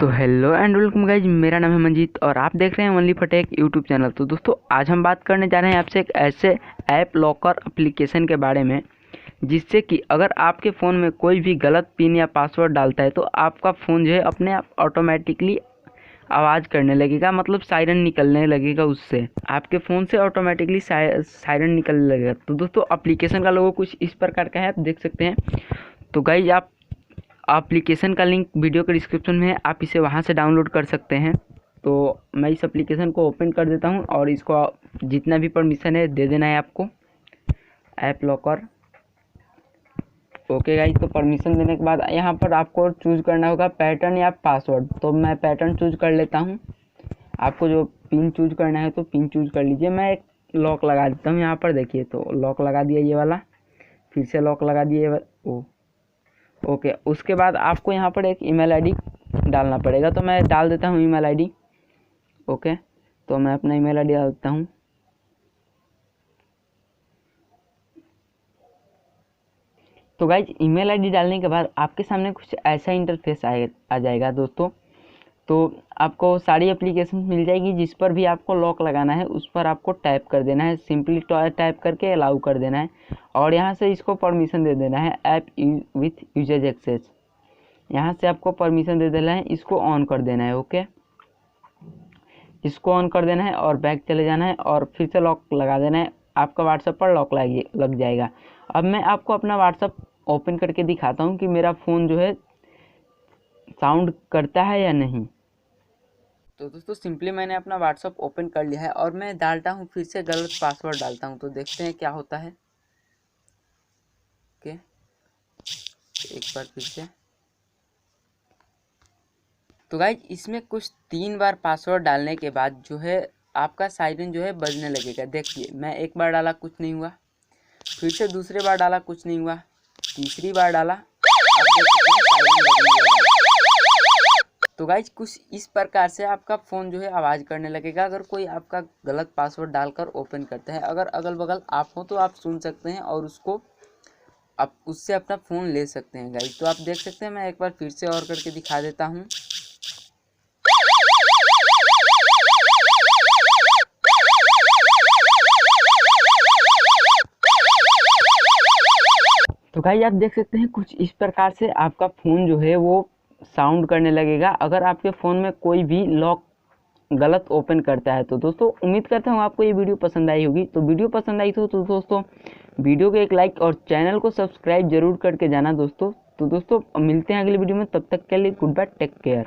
तो hello and welcome guys, मेरा नाम है मंजीत और आप देख रहे हैं only for take YouTube channel. तो दोस्तों आज हम बात करने जा रहे हैं आपसे एक ऐसे ऐप लॉकर एप्लीकेशन के बारे में जिससे कि अगर आपके फ़ोन में कोई भी गलत पिन या पासवर्ड डालता है तो आपका फ़ोन जो है अपने आप ऑटोमेटिकली आवाज़ करने लगेगा, मतलब सायरन निकलने लगेगा। उससे आपके फ़ोन से ऑटोमेटिकली सायरन निकलने लगेगा। तो दोस्तों एप्लीकेशन का लोगो कुछ इस प्रकार का है, आप देख सकते हैं। तो गाइज आप एप्लीकेशन का लिंक वीडियो के डिस्क्रिप्शन में है, आप इसे वहां से डाउनलोड कर सकते हैं। तो मैं इस एप्लीकेशन को ओपन कर देता हूं और इसको जितना भी परमिशन है दे देना है आपको, ऐप लॉकर। ओके गाइस, तो परमिशन देने के बाद यहाँ पर आपको चूज़ करना होगा पैटर्न या पासवर्ड। तो मैं पैटर्न चूज़ कर लेता हूँ। आपको जो पिन चूज़ करना है तो पिन चूज़ कर लीजिए। मैं एक लॉक लगा देता हूँ यहाँ पर, देखिए तो लॉक लगा दिया ये वाला, फिर से लॉक लगा दिए। ओके, उसके बाद आपको यहाँ पर एक ईमेल आईडी डालना पड़ेगा। तो मैं डाल देता हूँ ईमेल आईडी। ओके, तो मैं अपना ईमेल आईडी डाल देता हूँ। तो गाइज ईमेल आईडी डालने के बाद आपके सामने कुछ ऐसा इंटरफेस आ जाएगा दोस्तों। तो आपको सारी एप्लीकेशन मिल जाएगी, जिस पर भी आपको लॉक लगाना है उस पर आपको टैप कर देना है। सिंपली टैप करके अलाउ कर देना है और यहाँ से इसको परमिशन दे देना है, ऐप विथ यूजर एक्सेस। यहाँ से आपको परमिशन दे देना है, इसको ऑन कर देना है। ओके, इसको ऑन कर देना है और बैक चले जाना है और फिर से लॉक लगा देना है। आपका व्हाट्सएप पर लॉक लग जाएगा। अब मैं आपको अपना व्हाट्सएप ओपन करके दिखाता हूँ कि मेरा फ़ोन जो है साउंड करता है या नहीं। तो दोस्तों सिंपली मैंने अपना व्हाट्सएप ओपन कर लिया है और मैं डालता हूँ, फिर से गलत पासवर्ड डालता हूँ। तो देखते हैं क्या होता है। ओके, एक बार फिर से। तो गाइज इसमें कुछ 3 बार पासवर्ड डालने के बाद जो है आपका सायरन जो है बजने लगेगा। देखिए मैं एक बार डाला कुछ नहीं हुआ, फिर से दूसरे बार डाला कुछ नहीं हुआ, तीसरी बार डाला, आप देख सकते हैं सायरन बजने लगा। तो गाइज कुछ इस प्रकार से आपका फ़ोन जो है आवाज़ करने लगेगा अगर कोई आपका गलत पासवर्ड डालकर ओपन करता है। अगर अगल बगल आप हो तो आप सुन सकते हैं और उसको आप उससे अपना फ़ोन ले सकते हैं गाइज। तो आप देख सकते हैं, मैं एक बार फिर से और करके दिखा देता हूँ। तो गाइस आप देख सकते हैं कुछ इस प्रकार से आपका फ़ोन जो है वो साउंड करने लगेगा अगर आपके फ़ोन में कोई भी लॉक गलत ओपन करता है। तो दोस्तों उम्मीद करता हूँ आपको ये वीडियो पसंद आई होगी। तो वीडियो पसंद आई तो दोस्तों वीडियो को एक लाइक और चैनल को सब्सक्राइब जरूर करके जाना दोस्तों। तो दोस्तों मिलते हैं अगले वीडियो में, तब तक के लिए गुड बाय, टेक केयर।